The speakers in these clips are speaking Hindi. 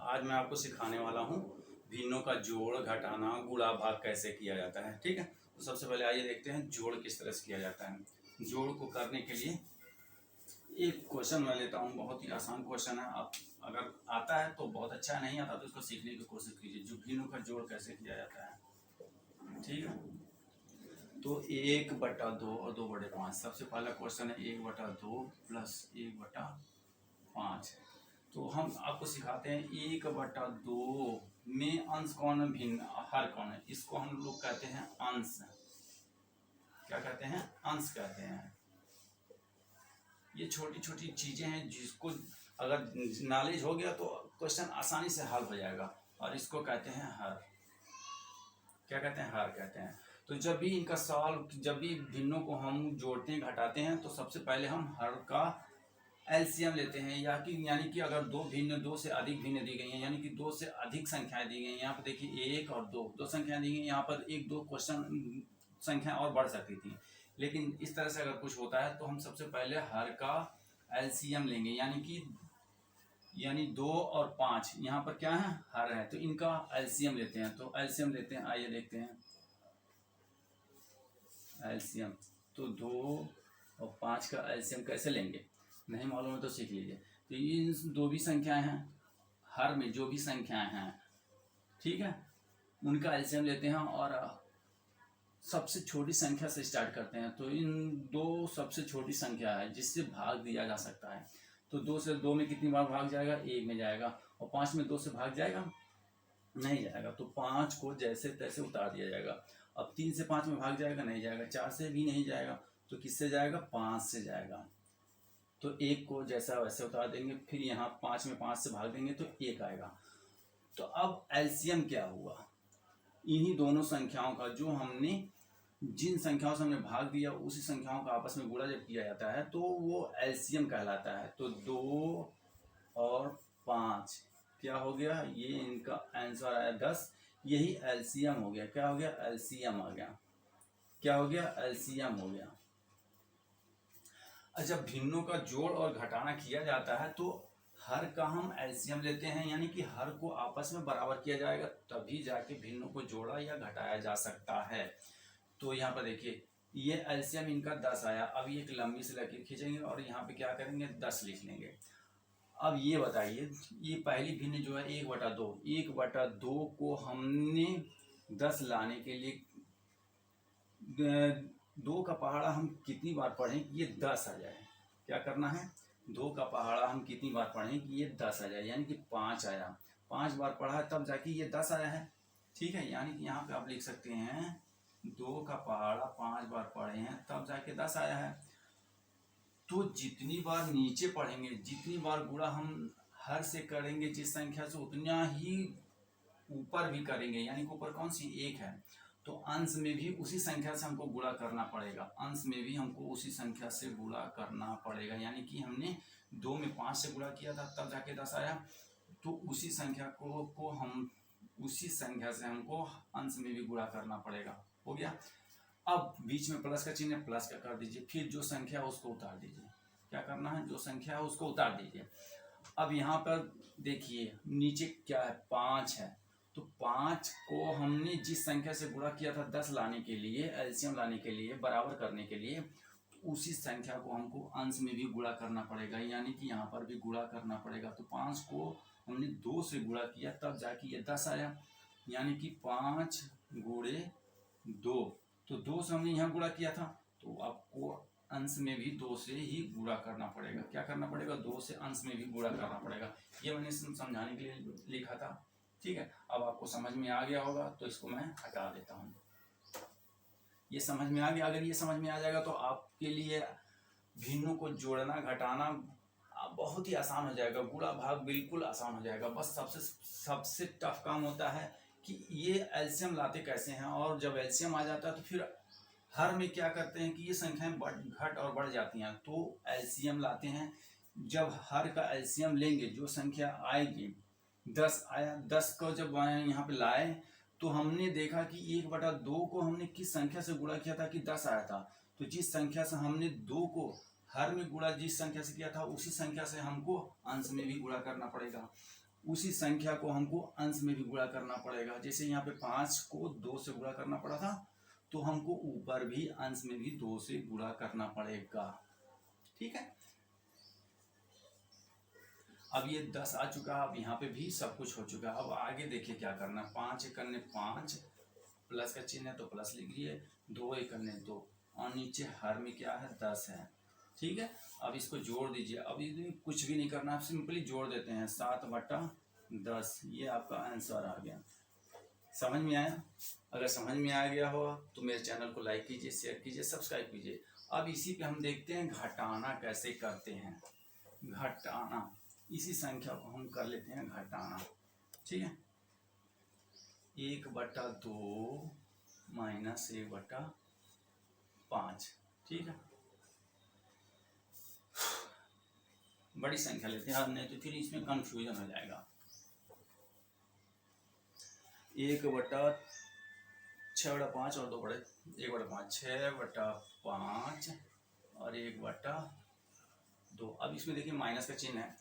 आज मैं आपको सिखाने वाला हूँ भिन्नों का जोड़, घटाना, गुणा, भाग कैसे किया जाता है। ठीक है, तो सबसे पहले आइए देखते हैं जोड़ किस तरह से किया जाता है। जोड़ को करने के लिए एक क्वेश्चन मैं लेता हूँ, बहुत ही आसान क्वेश्चन है। आप अगर आता है तो बहुत अच्छा है, नहीं आता तो उसको सीखने की कोशिश कीजिए। जो भिन्नों का जोड़ कैसे किया जाता है, ठीक है। तो 1/2 और 2/5। सबसे पहला क्वेश्चन है 1/2 प्लस 1/5। तो हम आपको सिखाते हैं 1/2 में अंश कौन है, भिन्न, हर कौन है। इसको हम लोग कहते हैं अंश। क्या कहते हैं? अंश कहते हैं। ये छोटी छोटी चीजें हैं जिसको अगर नॉलेज हो गया तो क्वेश्चन आसानी से हल हो जाएगा। और इसको कहते हैं हर। क्या कहते हैं? हर कहते हैं। तो जब भी इनका सवाल, जब भी भिन्नों को हम जोड़ते हैं, घटाते हैं, तो सबसे पहले हम हर का एलसीएम लेते हैं। यानी कि अगर दो से अधिक भिन्न दी गई हैं, यानी कि दो से अधिक संख्याएं दी गई हैं। यहाँ पर देखिए 1 और 2 संख्याएं दी गई। यहाँ पर 1-2 क्वेश्चन संख्या और बढ़ सकती थी, लेकिन इस तरह से अगर कुछ होता है तो हम सबसे पहले हर का एलसीएम लेंगे। यानी 2 और 5 यहाँ पर क्या है, हर है, तो इनका एलसीएम लेते हैं। तो एलसीएम लेते हैं, आइए देखते हैं एलसीएम। तो 2 और 5 का एलसीएम कैसे लेंगे, नहीं मालूम है तो सीख लीजिए। तो ये दो भी संख्याएं हैं, हर में जो भी संख्याएं हैं, ठीक है, उनका एलसीएम लेते हैं और सबसे छोटी संख्या से स्टार्ट करते हैं। तो इन दो सबसे छोटी संख्या है जिससे भाग दिया जा सकता है। तो 2 से 2 में कितनी बार भाग जाएगा, 1 में जाएगा। और 5 में 2 से भाग जाएगा, नहीं जाएगा। तो 5 को जैसे तैसे उतार दिया जाएगा। अब 3 से 5 में भाग जाएगा, नहीं जाएगा। 4 से भी नहीं जाएगा, तो किससे जाएगा, 5 से जाएगा। तो 1 को जैसा वैसे उतार देंगे। फिर यहाँ 5 में 5 से भाग देंगे तो 1 आएगा। तो अब एलसीएम क्या हुआ, इन्हीं दोनों संख्याओं का, जो हमने जिन संख्याओं से हमने भाग दिया उसी संख्याओं का आपस में गुणा जब किया जाता है तो वो एलसीएम कहलाता है। तो 2 और 5 क्या हो गया, ये इनका आंसर आया 10। यही एलसीएम हो गया। क्या हो गया, एलसीएम आ गया। क्या हो गया, एलसीएम हो गया। जब भिन्नों का जोड़ और घटाना किया जाता है तो हर का हम एलसीएम लेते हैं, यानी कि हर को आपस में बराबर किया जाएगा, तभी जाके भिन्नों को जोड़ा या घटाया जा सकता है। तो यहाँ पर देखिए, ये एलसीएम इनका 10 आया। अब ये एक लंबी सी लकीर खींचेंगे और यहाँ पे क्या करेंगे, 10 लिख लेंगे। अब ये बताइए, ये पहली भिन्न जो है 1/2 को हमने 10 लाने के लिए 2 का पहाड़ा हम कितनी बार पढ़ें कि ये 10 आ जाए। क्या करना है, 2 का पहाड़ा हम कितनी बार पढ़ें कि ये 10 आ जाए, यानी कि 5 आया। 5 बार पढ़ा है तब जाके ये 10 आया है, ठीक है। यानी कि यहाँ पे आप लिख सकते हैं 2 का पहाड़ा 5 बार पढ़े हैं तब जाके 10 आया है। तो जितनी बार नीचे पढ़ेंगे, जितनी बार गुणा हम हर से करेंगे जिस संख्या से, उतना ही ऊपर भी करेंगे। यानी कि ऊपर कौन सी, 1 है, तो अंश में भी उसी संख्या से हमको गुणा करना पड़ेगा। अंश में भी हमको उसी संख्या से गुणा करना पड़ेगा। यानी कि हमने 2 में 5 से गुणा किया था तब जाके 10 आया, तो उसी संख्या को हम उसी संख्या से हमको अंश में भी गुणा करना पड़ेगा। हो गया। अब बीच में प्लस का चिन्ह है, प्लस का कर दीजिए। फिर जो संख्या है उसको उतार दीजिए। क्या करना है, जो संख्या है उसको उतार दीजिए। अब यहाँ पर देखिए नीचे क्या है, 5 है। तो 5 को हमने जिस संख्या से गुणा किया था 10 लाने के लिए, एलसीएम लाने के लिए, बराबर करने के लिए, तो उसी संख्या को हमको अंश में भी गुणा करना पड़ेगा। यानी कि यहाँ पर भी गुणा करना पड़ेगा। तो 5 को हमने 2 से गुणा किया तब जाके ये 10 आया। यानी कि 5 गुणे 2, तो 2 से हमने यहाँ गुणा किया था, तो आपको अंश में भी 2 से ही गुणा करना पड़ेगा। क्या करना पड़ेगा, 2 से अंश में भी गुणा करना पड़ेगा। ये मैंने समझाने के लिए लिखा था, ठीक है। अब आपको समझ में आ गया होगा, तो इसको मैं हटा देता हूँ। ये समझ में आ गया। अगर ये समझ में आ जाएगा तो आपके लिए भिन्नों को जोड़ना, घटाना बहुत ही आसान हो जाएगा। गुणा भाग बिल्कुल आसान हो जाएगा। बस सबसे टफ काम होता है कि ये एलसीएम लाते कैसे हैं। और जब एलसीएम आ जाता है तो फिर हर में क्या करते हैं कि ये संख्याएं घट और बढ़ जाती हैं, तो एलसीएम लाते हैं। जब हर का एलसीएम लेंगे, जो संख्या आएगी, 10 आया, 10 को जब यहाँ पे लाए तो हमने देखा कि 1/2 को हमने किस संख्या से गुणा किया था कि 10 आया था। तो जिस संख्या से हमने 2 को हर में गुणा जिस संख्या से किया था उसी संख्या से हमको अंश में भी गुणा करना पड़ेगा, उसी संख्या को हमको अंश में भी गुणा करना पड़ेगा। जैसे यहाँ पे 5 को 2 से गुणा करना पड़ा था, तो हमको ऊपर भी अंश में भी 2 से गुणा करना पड़ेगा। ठीक है, अब ये 10 आ चुका है, अब यहाँ पे भी सब कुछ हो चुका है। अब आगे देखिए क्या करना है। 5 एक करने 5, प्लस का चिन्ह है तो प्लस लिख लिए, 2 एक करने 2, और नीचे हर में क्या है 10 है। ठीक है, अब इसको जोड़ दीजिए। अब ये कुछ भी नहीं करना, आप सिंपली जोड़ देते हैं, 7/10, ये आपका आंसर आ गया। समझ में आया? अगर समझ में आ गया हो तो मेरे चैनल को लाइक कीजिए, शेयर कीजिए, सब्सक्राइब कीजिए। अब इसी पे हम देखते हैं घटाना कैसे करते हैं। घटाना, इसी संख्या को हम कर लेते हैं घटाना। ठीक है, 1/2 माइनस 1/5। ठीक है, बड़ी संख्या लेते हैं, नहीं तो फिर इसमें कंफ्यूजन हो जाएगा। 1/6/5 और 1/5, 6/5 और 1/2। अब इसमें देखिए माइनस का चिन्ह है।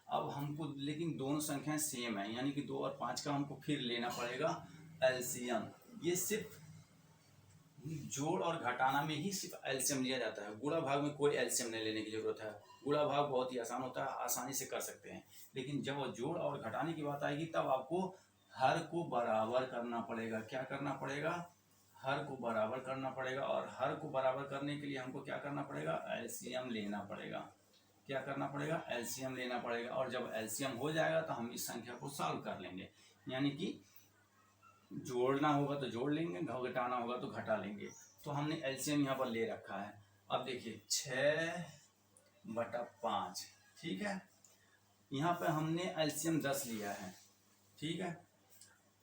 अब हमको लेकिन दोनों संख्याएं सेम है, यानी कि 2 और 5 का हमको फिर लेना पड़ेगा एलसीएम। ये सिर्फ जोड़ और घटाना में ही सिर्फ एलसीएम लिया जाता है, गुणा भाग में कोई एलसीएम नहीं लेने की जरूरत है। गुणा भाग बहुत ही आसान होता है, आसानी से कर सकते हैं, लेकिन जब जोड़ और घटाने की बात आएगी तब आपको हर को बराबर करना पड़ेगा। क्या करना पड़ेगा? हर को बराबर करना पड़ेगा, और हर को बराबर करने के लिए हमको क्या करना पड़ेगा? एलसीएम लेना पड़ेगा। क्या करना पड़ेगा? एलसीएम लेना पड़ेगा, और जब एलसीएम हो जाएगा तो हम इस संख्या को सॉल्व कर लेंगे। यानी कि जोड़ना होगा तो जोड़ लेंगे, घटाना होगा तो घटा लेंगे। तो हमने एलसीएम यहाँ पर ले रखा है। अब देखिए 6/5, ठीक है, यहाँ पे हमने एलसीएम 10 लिया है। ठीक है,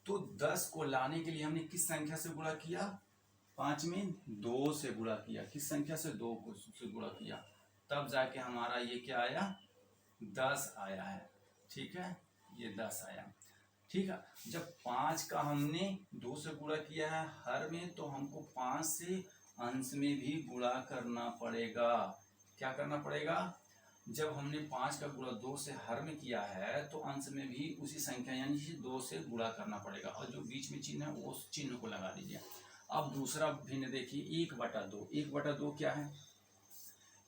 तो 10 को लाने के लिए हमने किस संख्या से गुणा किया? 5 में 2 से गुणा किया। किस संख्या से? 2 को से गुणा किया, तब जाके हमारा ये क्या आया? 10 आया है। ठीक है, ये 10 आया। ठीक है, जब 5 का हमने 2 से गुणा किया है हर में, तो हमको 5 से अंश में भी गुणा करना पड़ेगा। क्या करना पड़ेगा? जब हमने 5 का गुणा 2 से हर में किया है तो अंश में भी उसी संख्या यानी कि 2 से गुणा करना पड़ेगा, और जो बीच में चिन्ह है उस चिन्ह को लगा दीजिए। अब दूसरा भिन्न देखिए, 1/2। 1/2 क्या है?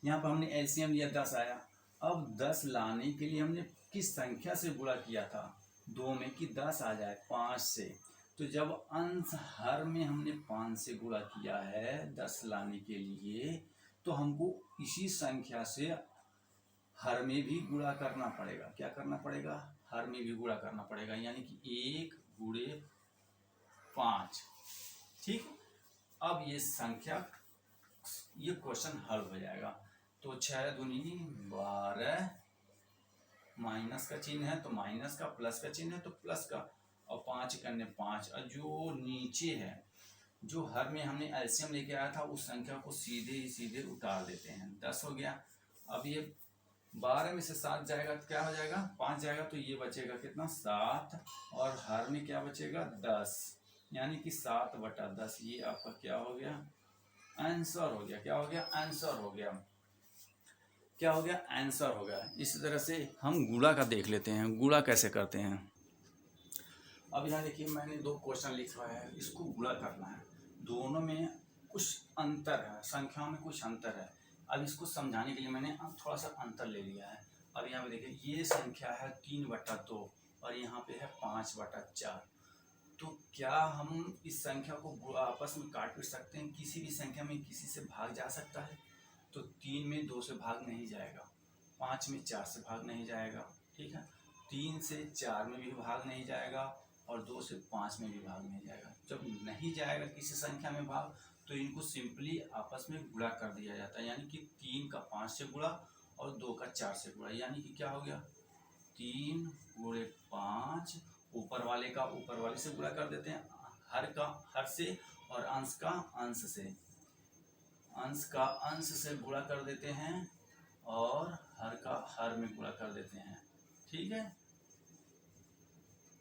यहाँ पर हमने एलसीएम लिया, 10 आया। अब 10 लाने के लिए हमने किस संख्या से गुणा किया था? 2 में, कि 10 आ जाए 5 से। तो जब अंश हर में हमने 5 से गुणा किया है 10 लाने के लिए, तो हमको इसी संख्या से हर में भी गुणा करना पड़ेगा। क्या करना पड़ेगा? हर में भी गुणा करना पड़ेगा, यानी कि 1/5। ठीक, अब ये संख्या, ये क्वेश्चन हल हो जाएगा। तो 6 दूनी 12, माइनस का चिन्ह है तो माइनस का, प्लस का चिन्ह है तो प्लस का, और 5 करने 5, और जो नीचे है, जो हर में हमने एलसीएम लेके आया था उस संख्या को सीधे उतार देते हैं। 10 हो गया। अब ये 12 में से 7 जाएगा तो क्या हो जाएगा? 5 जाएगा, तो ये बचेगा कितना? 7, और हर में क्या बचेगा? 10, यानी कि 7/10। ये आपका क्या हो गया? आंसर हो गया। क्या हो गया? आंसर हो गया। क्या हो गया? आंसर हो गया। इसी तरह से हम गुणा का देख लेते हैं, गुणा कैसे करते हैं। अब यहाँ देखिए मैंने 2 क्वेश्चन लिखा है, इसको गुणा करना है। दोनों में कुछ अंतर है, संख्याओं में कुछ अंतर है। अब इसको समझाने के लिए मैंने थोड़ा सा अंतर ले लिया है। अब यहाँ पे देखिए, ये संख्या है 3/2 और यहाँ पे है 5/4। तो क्या हम इस संख्या को आपस में काट पीट सकते हैं? किसी भी संख्या में किसी से भाग जा सकता है? तो 3 में 2 से भाग नहीं जाएगा, 5 में 4 से भाग नहीं जाएगा। ठीक है, 3 से 4 में भी भाग नहीं जाएगा, और 2 से 5 में भी भाग नहीं जाएगा। जब नहीं जाएगा किसी संख्या में भाग, तो इनको सिंपली आपस में गुणा कर दिया जाता है, यानी कि 3 का 5 से गुणा और 2 का 4 से गुणा, यानी कि क्या हो गया? 3 × 5, ऊपर वाले का ऊपर वाले से गुणा कर देते हैं, हर का हर से, और अंश का अंश से, अंश का अंश से गुणा कर देते हैं, और हर का हर में गुणा कर देते हैं। ठीक है,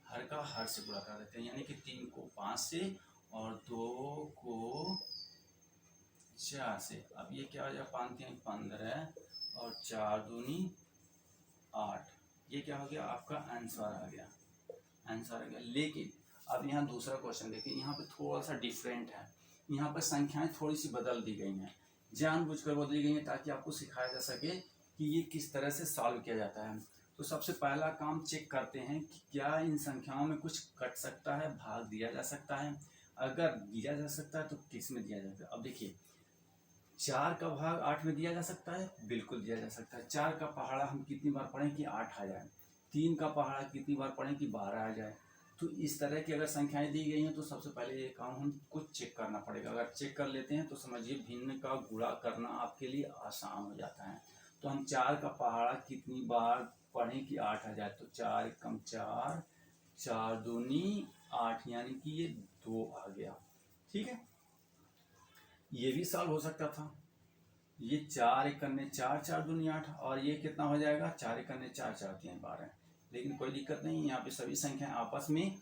हर का हर से गुणा कर देते हैं, यानी कि 3 को 5 से और 2 को 4 से। अब ये क्या हो जाएगा? 5 × 3 = 15, और 4 दूनी 8। ये क्या हो गया आपका आंसर आ गया, आंसर आ गया। लेकिन अब यहाँ दूसरा क्वेश्चन देखिए, यहाँ पे थोड़ा सा डिफरेंट है। यहाँ पर संख्याएं थोड़ी सी बदल दी गई हैं, जानबूझकर बदली गई हैं ताकि आपको सिखाया जा सके कि ये किस तरह से सॉल्व किया जाता है। तो सबसे पहला काम चेक करते हैं कि क्या इन संख्याओं में कुछ कट सकता है, भाग दिया जा सकता है। अगर दिया जा सकता है तो किस में दिया जाता है। अब देखिए 4 का भाग 8 में दिया जा सकता है, बिल्कुल दिया जा सकता है। 4 का पहाड़ा हम कितनी बार पढ़ें कि 8 आ जाए। 3 का पहाड़ा कितनी बार पढ़ें कि 12 आ जाए। तो इस तरह की अगर संख्याएं दी गई हैं तो सबसे पहले ये काम हमको चेक करना पड़ेगा। अगर चेक कर लेते हैं तो समझिए भिन्न का गुणा करना आपके लिए आसान हो जाता है। तो हम 4 का पहाड़ा कितनी बार पढ़ें कि 8 आ जाए। तो 4 कम 4, 4 दूनी 8, यानी कि ये 2 आ गया। ठीक है, ये भी सॉल्व हो सकता था। ये 4 एक करने 4, 4 दूनी 8, और ये कितना हो जाएगा 4 एक करने 4, 4 तीन 12। लेकिन कोई दिक्कत नहीं, यहाँ पे सभी संख्याएं आपस में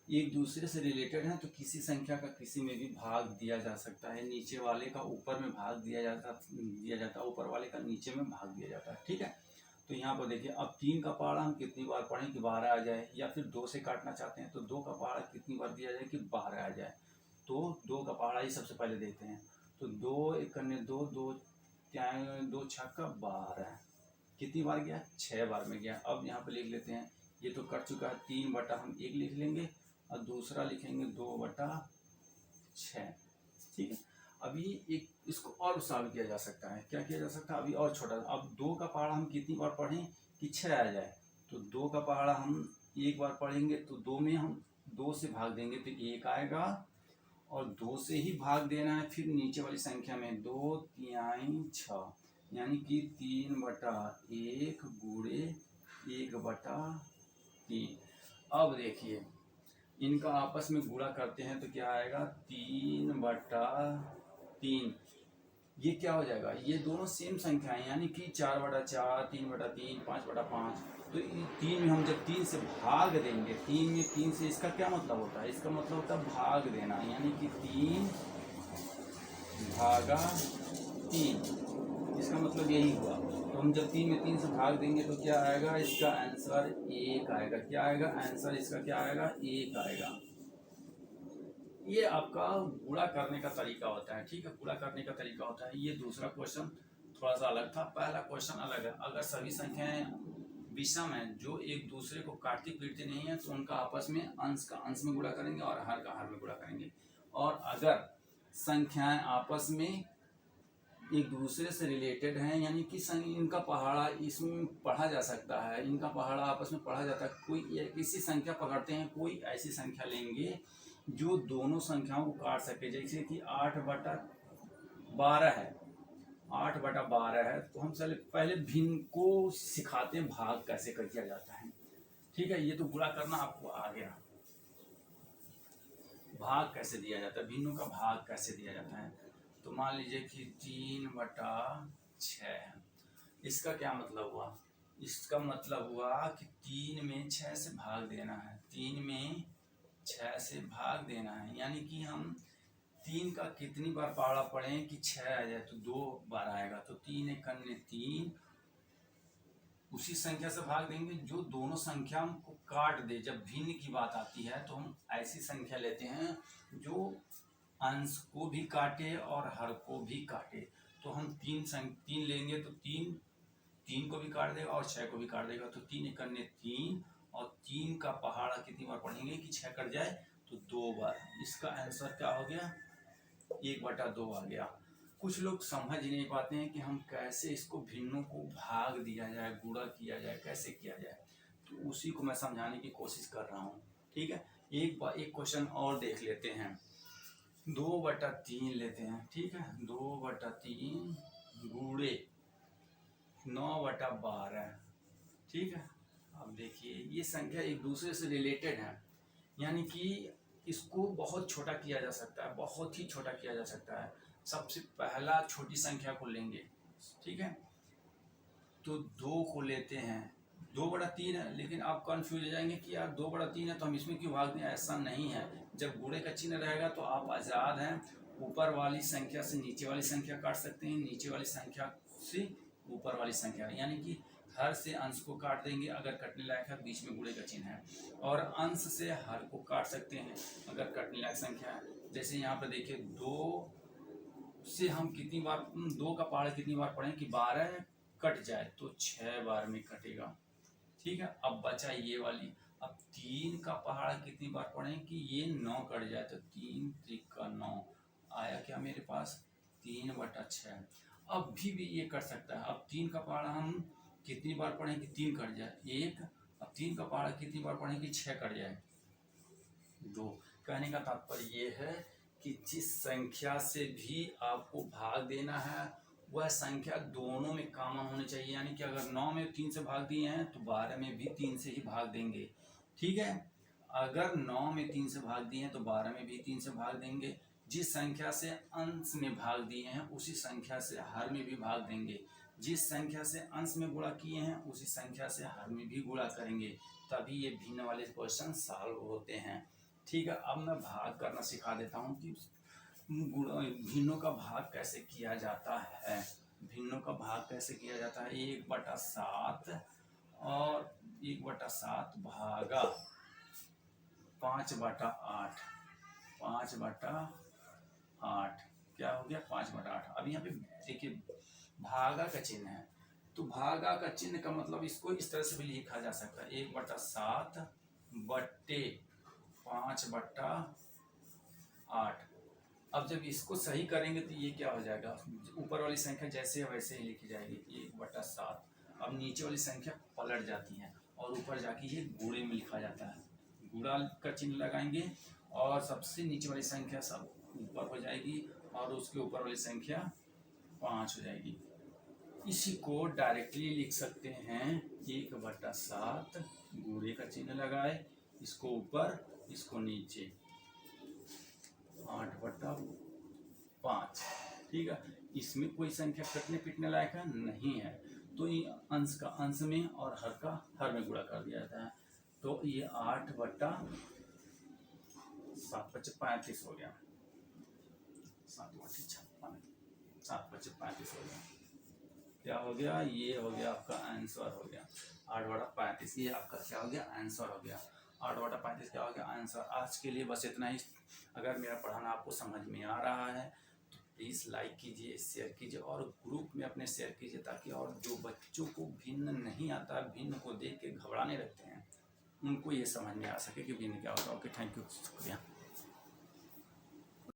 एक दूसरे से रिलेटेड हैं, तो किसी संख्या का किसी में भी भाग दिया जा सकता है। नीचे वाले का ऊपर में भाग दिया जाता है, ऊपर वाले का नीचे में भाग दिया जाता है। ठीक है, तो यहाँ पर देखिए अब 3 का पहाड़ा हम कितनी बार पढ़ें कि 12 आ जाए, या फिर 2 से काटना चाहते हैं तो 2 का पहाड़ा कितनी बार दिया जाए कि 12 आ जाए। तो 2 का पहाड़ा ही सबसे पहले देते हैं। तो 2 एक करने 2, 2 क्या 2 छक्का 12, कितनी बार गया 6 बार में गया। अब यहाँ पे लिख लेते हैं, ये तो कट चुका है, 3 बटा हम 1 लिख लेंगे और दूसरा लिखेंगे 2 बटा 6। ठीक है, अभी एक इसको और सॉल्व किया जा सकता है। क्या किया जा सकता है, अभी और छोटा। अब 2 का पहाड़ा हम कितनी बार पढ़ें कि 6 आ जाए। तो 2 का पहाड़ा हम एक बार पढ़ेंगे तो 2 में हम 2 से भाग देंगे तो 1 आएगा, और 2 से ही भाग देना है फिर नीचे वाली संख्या में। 2 तिहाई 6, यानी कि 3 बटा 1 गुणे 1 बटा 3। अब देखिए इनका आपस में गुणा करते हैं तो क्या आएगा 3 बटा 3। ये क्या हो जाएगा, ये दोनों सेम संख्याएं, यानी कि 4 बटा 4, 3 बटा 3, 5 बटा 5। तो 3 में हम जब 3 से भाग देंगे, 3 में 3 से, इसका क्या मतलब होता है, इसका मतलब होता है भाग देना, यानी कि 3 भागा 3, इसका मतलब यही हुआ। तो हम जब 3 में 3 से भाग देंगे तो क्या आएगा, इसका आंसर 1 आएगा। क्या आएगा आंसर इसका, क्या आएगा 1 आएगा। ये आपका गुणा करने का तरीका होता है। ठीक है, गुणा करने का तरीका होता है। ये दूसरा क्वेश्चन थोड़ा सा अलग था, पहला क्वेश्चन अलग है। अगर सभी संख्याएं विषम हैं जो एक दूसरे को काटती पीटती नहीं है तो उनका आपस में अंश का अंश में गुणा करेंगे और हर का हर में गुणा करेंगे। और अगर संख्याएं आपस में एक दूसरे से रिलेटेड हैं, यानी कि इनका पहाड़ा इसमें पढ़ा जा सकता है, इनका पहाड़ा आपस में पढ़ा जाता है। कोई किसी संख्या पकड़ते हैं, कोई ऐसी संख्या लेंगे जो दोनों संख्याओं को काट सके। जैसे कि 8 बटा 12 है, 8 बटा 12 है, तो हम पहले भिन्न को सिखाते हैं भाग कैसे कर किया जाता है। ठीक है, ये तो गुणा करना आपको आ गया। भाग कैसे दिया जाता है, भिन्नों का भाग कैसे दिया जाता है। तो मान लीजिए कि 3 बटा 6 है, इसका क्या मतलब हुआ, इसका मतलब हुआ कि 3 में 6 से भाग देना है, 3 में 6 से भाग देना है। यानी कि हम 3 का कितनी बार पहाड़ा पढ़ें कि 6 आ जाए, तो 2 बार आएगा। तो 3 एक करने 3, उसी संख्या से भाग देंगे जो दोनों संख्या को काट दे। जब भिन्न की बात आती है तो हम ऐसी संख्या लेते हैं जो अंश को भी काटे और हर को भी काटे। तो हम 3 लेंगे तो 3 को भी काट देगा और 6 को भी काट देगा। तो 3 एक करने 3, और 3 का पहाड़ा कितनी बार पढ़ेंगे कि 6 कट जाए तो 2 बार। इसका आंसर क्या हो गया 1 बटा 2 आ गया। कुछ लोग समझ ही नहीं पाते हैं कि हम कैसे इसको भिन्नों को भाग दिया जाए, गुणा किया जाए, कैसे किया जाए। तो उसी को मैं समझाने की कोशिश कर रहा हूँ। ठीक है, एक क्वेश्चन और देख लेते हैं। 2 बटा 3 लेते हैं। ठीक है, 2 बटा 3 गुणे 9 बटा 12। ठीक है, अब देखिए ये संख्या एक दूसरे से रिलेटेड है, यानी कि इसको बहुत छोटा किया जा सकता है, बहुत ही छोटा किया जा सकता है। सबसे पहला छोटी संख्या को लेंगे। ठीक है, तो 2 को लेते हैं, 2 बटा 3 है, लेकिन आप कंफ्यूज हो जाएंगे कि यार 2 बटा 3 है तो हम इसमें क्यों भाग दें। ऐसा नहीं है, जब गुणे का चिन्ह रहेगा तो आप आज़ाद हैं, ऊपर वाली संख्या से नीचे वाली संख्या काट सकते हैं, नीचे वाली संख्या से ऊपर वाली संख्या, यानी कि हर से अंश को काट देंगे अगर कटने लायक है, बीच में गुणे का चिन्ह है, और अंश से हर को काट सकते हैं अगर कटने लायक संख्या है। जैसे यहाँ पर देखिए 2 से हम कितनी बार 2 का पहाड़ा कितनी बार पढ़ें कि 12 कट जाए तो 6 बार में कटेगा। ठीक है, अब बचा ये वाली। अब 3 का पहाड़ा कितनी बार पढ़ें कि ये 9 कट जाए तो 3 त्रिका 9 आया क्या मेरे पास 3/6। अब भी ये कट सकता है। अब 3 का पहाड़ा हम कितनी बार पढ़ें कि 3 कट जाए 1। अब 3 का पहाड़ा कितनी बार पढ़ें कि 6 कट जाए 2। कहने का तात्पर्य ये है कि जिस संख्या से भी आपको भाग देना है वह संख्या दोनों में कॉमन होनी चाहिए, यानी कि अगर 9 में 3 से भाग दिए हैं तो 12 में भी 3 से ही भाग देंगे। ठीक है, अगर 9 में 3 से भाग दिए हैं तो 12 में भी 3 से भाग देंगे। जिस संख्या से अंश में भाग दिए हैं उसी संख्या से हर में भी भाग देंगे। जिस संख्या से अंश में गुणा किए हैं उसी संख्या से हर में भी गुणा करेंगे, तभी ये भिन्न वाले क्वेश्चन सॉल्व होते हैं। ठीक है, अब मैं भाग करना सिखा देता हूँ कि भिन्नों का भाग कैसे किया जाता है। भिन्नों का भाग कैसे किया जाता है 1/7 और 1/7 भागा 5/8। 5/8 क्या हो गया 5/8। अब यहाँ पे देखिए भागा का चिन्ह है, तो भागा का चिन्ह का मतलब इसको इस तरह से भी लिखा जा सकता है 1/7 बट्टे 5/8। अब जब इसको सही करेंगे तो ये क्या हो जाएगा, ऊपर वाली संख्या जैसे है वैसे ही लिखी जाएगी 1/7। अब नीचे वाली संख्या पलट जाती है और ऊपर जाके ये गुणे में लिखा जाता है। गुणा का चिन्ह लगाएंगे और सबसे नीचे वाली संख्या सब ऊपर हो जाएगी और उसके ऊपर वाली संख्या 5 हो जाएगी। इसी को डायरेक्टली लिख सकते हैं 1/7 गुणे का चिन्ह लगाए, इसको ऊपर इसको नीचे 8/5। ठीक है, इसमें कोई संख्या कटने पिटने लायक है नहीं है, तो ये अंश का अंश में और हर का हर में गुणा कर दिया जाता है। तो ये 8/7/35 हो गया। 7/35 हो गया। क्या हो गया, ये हो गया आपका आंसर हो गया 8/35। ये आपका क्या हो गया आंसर हो गया 8/35 क्या हो गया आंसर। आज के लिए बस इतना ही। अगर मेरा पढ़ाना आपको समझ में आ रहा है तो प्लीज़ लाइक कीजिए, शेयर कीजिए और ग्रुप में अपने शेयर कीजिए, ताकि और जो बच्चों को भिन्न नहीं आता, भिन्न को देख के घबराने लगते हैं, उनको ये समझ में आ सके कि भिन्न क्या होता है। ओके, थैंक यू, शुक्रिया।